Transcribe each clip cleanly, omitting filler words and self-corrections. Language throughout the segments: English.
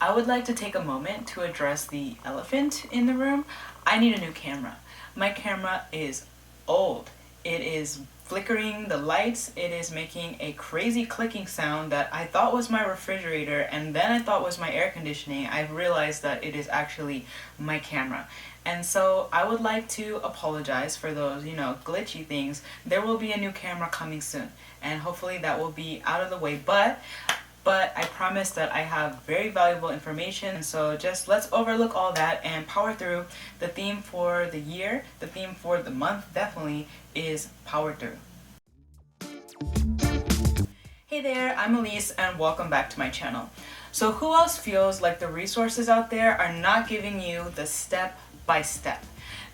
I would like to take a moment to address the elephant in the room. I need a new camera. My camera is old. It is flickering the lights. It is making a crazy clicking sound that I thought was my refrigerator and then I thought was my air conditioning. I've realized that it is actually my camera. And so I would like to apologize for those, glitchy things. There will be a new camera coming soon, and hopefully that will be out of the way. But I promise that I have very valuable information, and so just let's overlook all that and power through. The theme for the year, the theme for the month definitely is power through. Hey there, I'm Elise and welcome back to my channel. So who else feels like the resources out there are not giving you the step by step,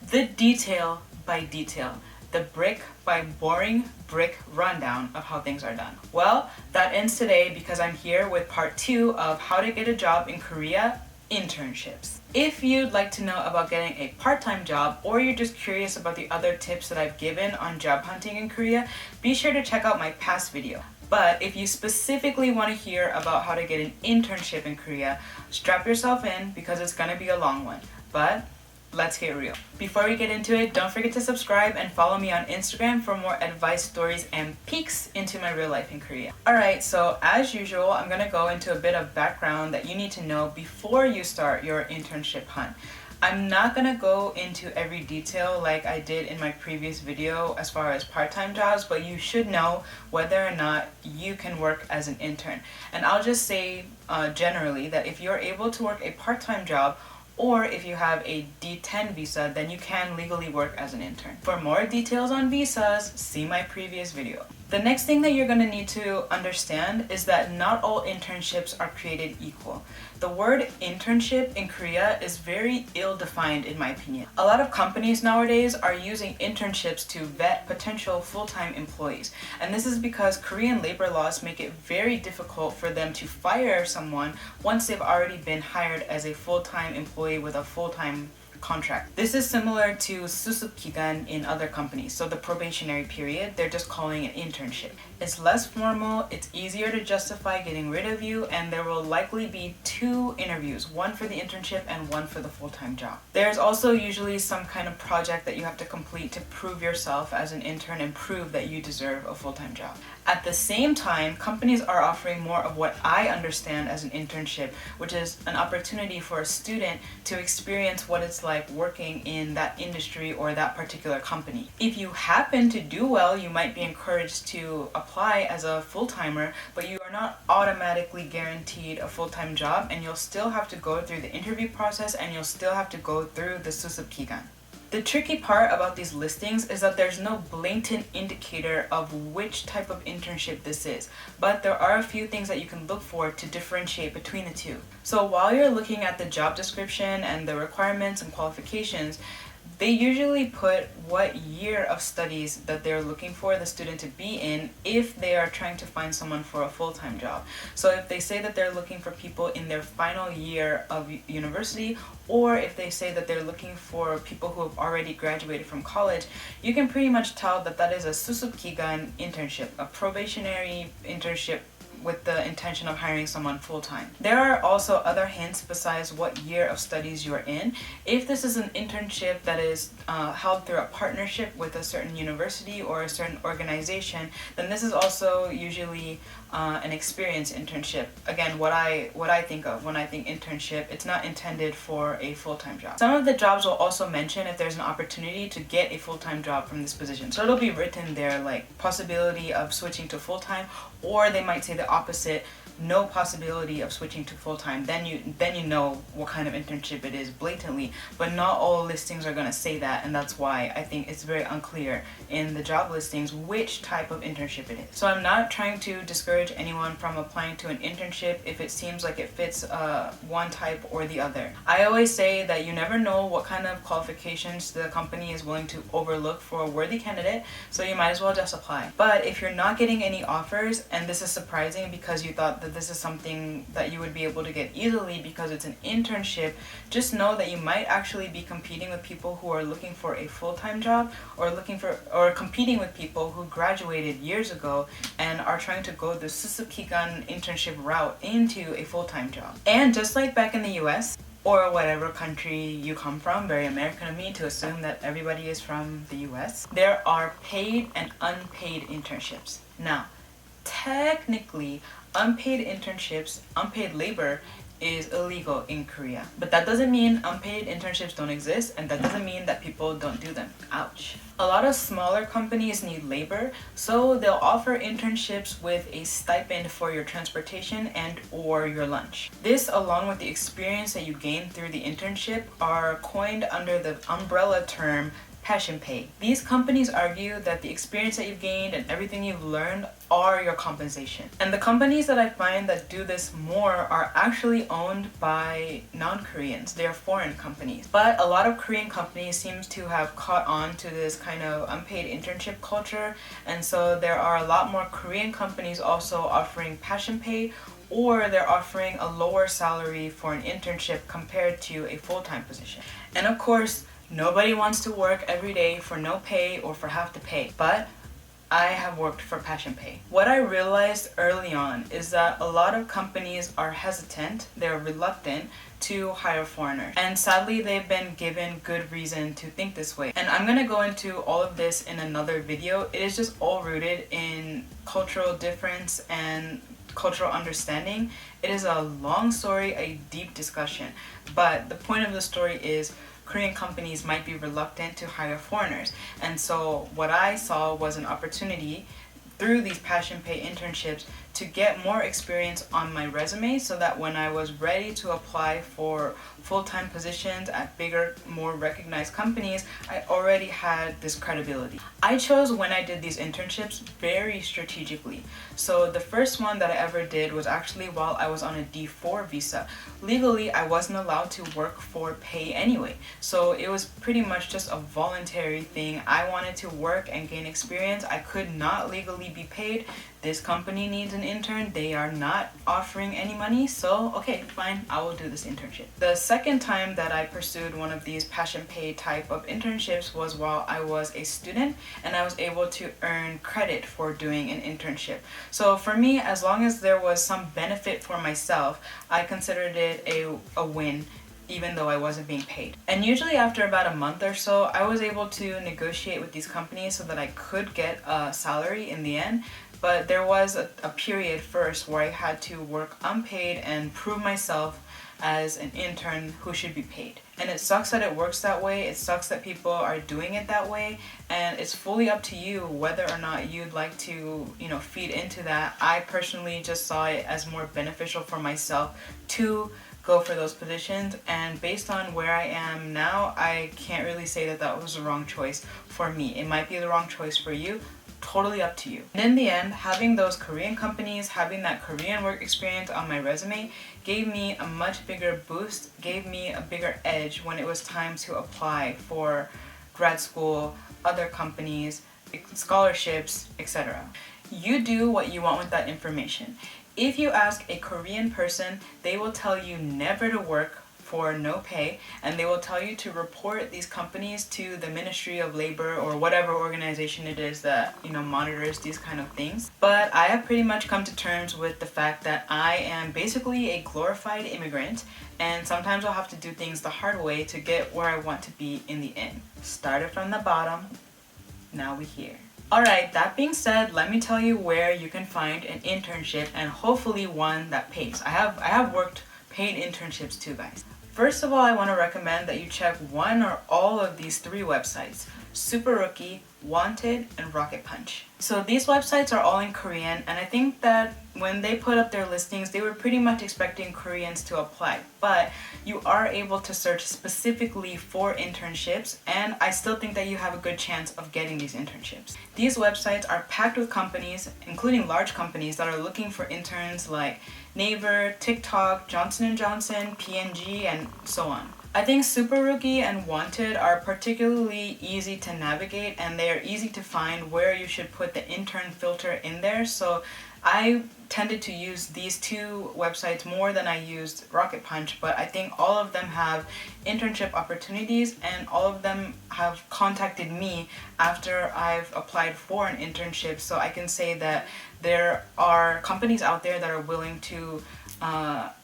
the detail by detail, the brick by boring brick rundown of how things are done? Well, that ends today because I'm here with part 2 of how to get a job in Korea, internships. If you'd like to know about getting a part-time job, or you're just curious about the other tips that I've given on job hunting in Korea, be sure to check out my past video. But if you specifically want to hear about how to get an internship in Korea, strap yourself in because it's gonna be a long one. But let's get real. Before we get into it, don't forget to subscribe and follow me on Instagram for more advice, stories, and peeks into my real life in Korea. Alright, so as usual, I'm gonna go into a bit of background that you need to know before you start your internship hunt. I'm not gonna go into every detail like I did in my previous video as far as part-time jobs, but you should know whether or not you can work as an intern. And I'll just say generally that if you're able to work a part-time job, or if you have a D10 visa, then you can legally work as an intern. For more details on visas, see my previous video. The next thing that you're going to need to understand is that not all internships are created equal. The word internship in Korea is very ill-defined in my opinion. A lot of companies nowadays are using internships to vet potential full-time employees. And this is because Korean labor laws make it very difficult for them to fire someone once they've already been hired as a full-time employee with a full-time contract. This is similar to 수습 기간 in other companies. So the probationary period, they're just calling it internship. It's less formal, it's easier to justify getting rid of you, and there will likely be 2 interviews, one for the internship and one for the full-time job. There's also usually some kind of project that you have to complete to prove yourself as an intern and prove that you deserve a full-time job. At the same time, companies are offering more of what I understand as an internship, which is an opportunity for a student to experience what it's like working in that industry or that particular company. If you happen to do well, you might be encouraged to apply as a full-timer, but you are not automatically guaranteed a full-time job, and you'll still have to go through the interview process and you'll still have to go through the 수습 기간. The tricky part about these listings is that there's no blatant indicator of which type of internship this is, but there are a few things that you can look for to differentiate between the two. So while you're looking at the job description and the requirements and qualifications, they usually put what year of studies that they're looking for the student to be in if they are trying to find someone for a full-time job. So if they say that they're looking for people in their final year of university, or if they say that they're looking for people who have already graduated from college, you can pretty much tell that that is a 수습 기간 internship, a probationary internship with the intention of hiring someone full-time. There are also other hints besides what year of studies you're in. If this is an internship that is held through a partnership with a certain university or a certain organization, then this is also usually an experience internship. Again, what I think of when I think internship, it's not intended for a full-time job. Some of the jobs will also mention if there's an opportunity to get a full-time job from this position. So it'll be written there like possibility of switching to full-time, or they might say the opposite, no possibility of switching to full-time. Then you know what kind of internship it is blatantly, but not all listings are going to say that, and that's why I think it's very unclear in the job listings which type of internship it is. So I'm not trying to discourage anyone from applying to an internship if it seems like it fits one type or the other. I always say that you never know what kind of qualifications the company is willing to overlook for a worthy candidate, so you might as well just apply. But if you're not getting any offers, and this is surprising because you thought that this is something that you would be able to get easily because it's an internship, just know that you might actually be competing with people who are looking for a full-time job, or competing with people who graduated years ago and are trying to go the Suzuki-gun internship route into a full-time job. And just like back in the US, or whatever country you come from, very American of me to assume that everybody is from the US, there are paid and unpaid internships. Now, technically, unpaid internships, unpaid labor is illegal in Korea. But that doesn't mean unpaid internships don't exist, and that doesn't mean that people don't do them. Ouch. A lot of smaller companies need labor, so they'll offer internships with a stipend for your transportation and or your lunch. This, along with the experience that you gain through the internship, are coined under the umbrella term passion pay. These companies argue that the experience that you've gained and everything you've learned are your compensation. And the companies that I find that do this more are actually owned by non-Koreans. They are foreign companies. But a lot of Korean companies seem to have caught on to this kind of unpaid internship culture, and so there are a lot more Korean companies also offering passion pay, or they're offering a lower salary for an internship compared to a full-time position. And of course, nobody wants to work every day for no pay or for half the pay, but I have worked for passion pay. What I realized early on is that a lot of companies are hesitant, they're reluctant to hire foreigners. And sadly, they've been given good reason to think this way. And I'm gonna go into all of this in another video. It is just all rooted in cultural difference and cultural understanding. It is a long story, a deep discussion, but the point of the story is Korean companies might be reluctant to hire foreigners. And so what I saw was an opportunity through these passion pay internships to get more experience on my resume, so that when I was ready to apply for full-time positions at bigger, more recognized companies, I already had this credibility. I chose when I did these internships very strategically. So the first one that I ever did was actually while I was on a D4 visa. Legally, I wasn't allowed to work for pay anyway. So it was pretty much just a voluntary thing. I wanted to work and gain experience. I could not legally be paid. This company needs an intern. They are not offering any money, so okay, fine, I will do this internship. The second time that I pursued one of these passion pay type of internships was while I was a student, and I was able to earn credit for doing an internship. So for me, as long as there was some benefit for myself, I considered it a win, even though I wasn't being paid. And usually after about a month or so, I was able to negotiate with these companies so that I could get a salary in the end. But there was a period first where I had to work unpaid and prove myself as an intern who should be paid. And it sucks that it works that way. It sucks that people are doing it that way. And it's fully up to you whether or not you'd like to, feed into that. I personally just saw it as more beneficial for myself to go for those positions, and based on where I am now, I can't really say that that was the wrong choice for me. It might be the wrong choice for you. Totally up to you. And in the end, having those Korean companies, having that Korean work experience on my resume gave me a much bigger boost, gave me a bigger edge when it was time to apply for grad school, other companies, scholarships, etc. You do what you want with that information. If you ask a Korean person, they will tell you never to work for no pay, and they will tell you to report these companies to the Ministry of Labor or whatever organization it is that monitors these kind of things. But I have pretty much come to terms with the fact that I am basically a glorified immigrant, and sometimes I'll have to do things the hard way to get where I want to be in the end. Started from the bottom, now we're here. Alright, that being said, let me tell you where you can find an internship, and hopefully one that pays. I have worked paid internships too, guys. First of all, I want to recommend that you check one or all of these 3 websites: Super Rookie, Wanted, and Rocket Punch. So these websites are all in Korean, and I think that when they put up their listings, they were pretty much expecting Koreans to apply. But you are able to search specifically for internships, and I still think that you have a good chance of getting these internships. These websites are packed with companies, including large companies, that are looking for interns like Naver, TikTok, Johnson & Johnson, P&G, and so on. I think Super Rookie and Wanted are particularly easy to navigate, and they are easy to find where you should put the intern filter in there. So I tended to use these two websites more than I used Rocket Punch, but I think all of them have internship opportunities and all of them have contacted me after I've applied for an internship. So I can say that there are companies out there that are willing to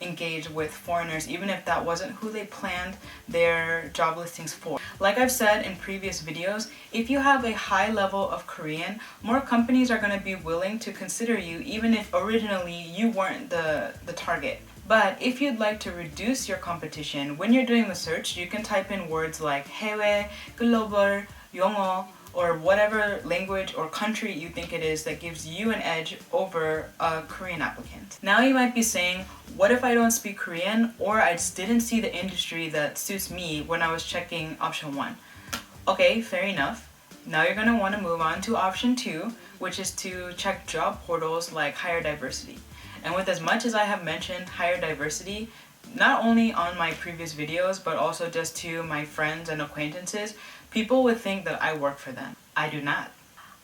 engage with foreigners, even if that wasn't who they planned their job listings for. Like I've said in previous videos, if you have a high level of Korean, more companies are going to be willing to consider you even if originally you weren't the target. But if you'd like to reduce your competition, when you're doing the search, you can type in words like 해외, 글로벌, 영어, or whatever language or country you think it is that gives you an edge over a Korean applicant. Now you might be saying, what if I don't speak Korean or I just didn't see the industry that suits me when I was checking option 1? Okay, fair enough. Now you're going to want to move on to option 2, which is to check job portals like Higher Diversity. And with as much as I have mentioned Higher Diversity, not only on my previous videos, but also just to my friends and acquaintances, people would think that I work for them. I do not.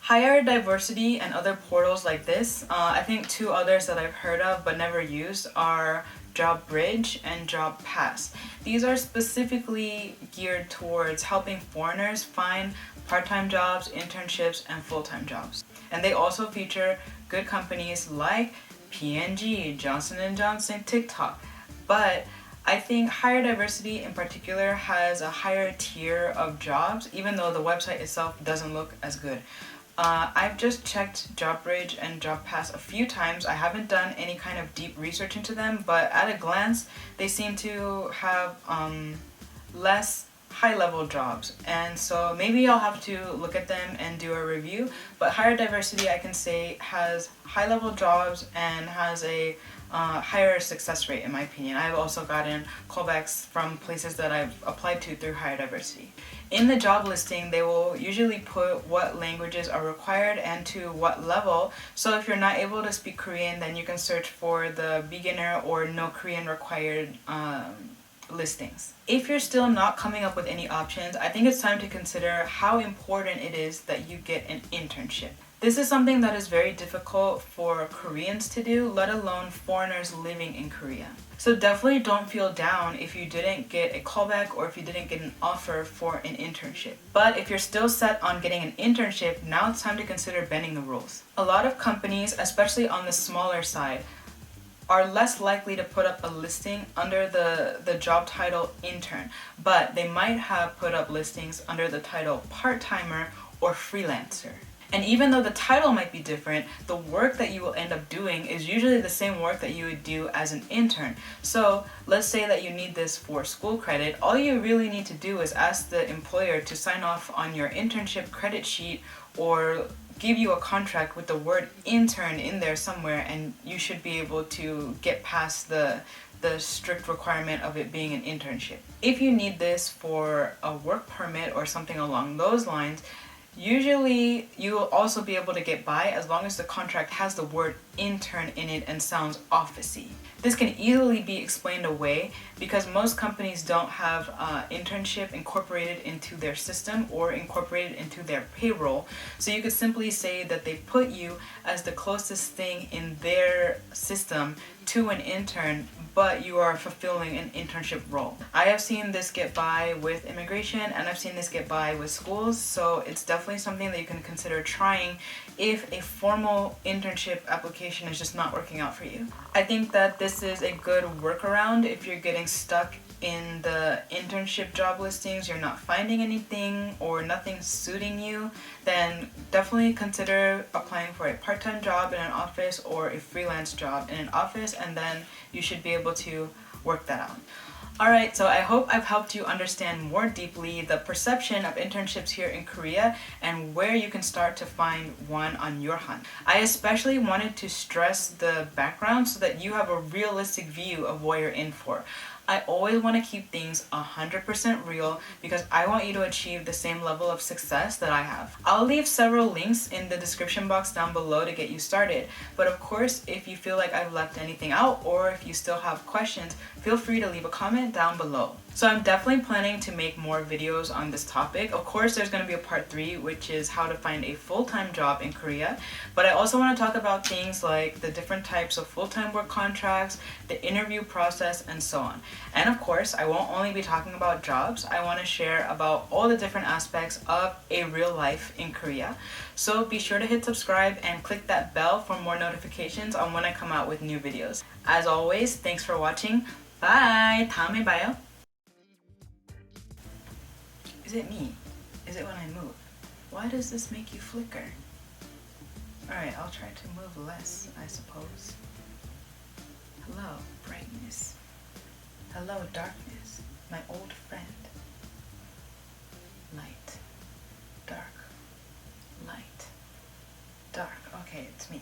Higher Diversity and other portals like this, I think 2 others that I've heard of but never used are Job Bridge and Job Pass. These are specifically geared towards helping foreigners find part-time jobs, internships, and full-time jobs. And they also feature good companies like P&G, Johnson & Johnson, TikTok. But I think Higher Diversity in particular has a higher tier of jobs, even though the website itself doesn't look as good. I've just checked JobBridge and JobPass a few times. I haven't done any kind of deep research into them, but at a glance, they seem to have less high-level jobs. And so maybe I'll have to look at them and do a review. But Higher Diversity, I can say, has high-level jobs and has a higher success rate in my opinion. I've also gotten callbacks from places that I've applied to through Higher Diversity. In the job listing, they will usually put what languages are required and to what level. So if you're not able to speak Korean, then you can search for the beginner or no Korean required listings. If you're still not coming up with any options, I think it's time to consider how important it is that you get an internship. This is something that is very difficult for Koreans to do, let alone foreigners living in Korea. So definitely don't feel down if you didn't get a callback or if you didn't get an offer for an internship. But if you're still set on getting an internship, now it's time to consider bending the rules. A lot of companies, especially on the smaller side, are less likely to put up a listing under the job title intern, but they might have put up listings under the title part-timer or freelancer. And even though the title might be different, the work that you will end up doing is usually the same work that you would do as an intern. So let's say that you need this for school credit. All you really need to do is ask the employer to sign off on your internship credit sheet or give you a contract with the word intern in there somewhere, and you should be able to get past the strict requirement of it being an internship. If you need this for a work permit or something along those lines, usually you will also be able to get by as long as the contract has the word intern in it and sounds officey. This can easily be explained away because most companies don't have internship incorporated into their system or incorporated into their payroll. So you could simply say that they put you as the closest thing in their system to an intern, but you are fulfilling an internship role. I have seen this get by with immigration and I've seen this get by with schools, so it's definitely something that you can consider trying if a formal internship application is just not working out for you. I think that this is a good workaround if you're getting stuck in the internship job listings, you're not finding anything or nothing suiting you, then definitely consider applying for a part-time job in an office or a freelance job in an office, and then you should be able to work that out. Alright, so I hope I've helped you understand more deeply the perception of internships here in Korea and where you can start to find one on your hunt. I especially wanted to stress the background so that you have a realistic view of what you're in for. I always want to keep things 100% real because I want you to achieve the same level of success that I have. I'll leave several links in the description box down below to get you started. But of course, if you feel like I've left anything out or if you still have questions, feel free to leave a comment down below. So I'm definitely planning to make more videos on this topic. Of course, there's going to be a part 3, which is how to find a full-time job in Korea. But I also want to talk about things like the different types of full-time work contracts, the interview process, and so on. And of course, I won't only be talking about jobs. I want to share about all the different aspects of a real life in Korea. So be sure to hit subscribe and click that bell for more notifications on when I come out with new videos. As always, thanks for watching. Bye! 다음에 봐요. Is it me? Is it when I move? Why does this make you flicker? Alright, I'll try to move less, I suppose. Hello, brightness. Hello, darkness, my old friend. Light, dark, light, dark. Okay, it's me.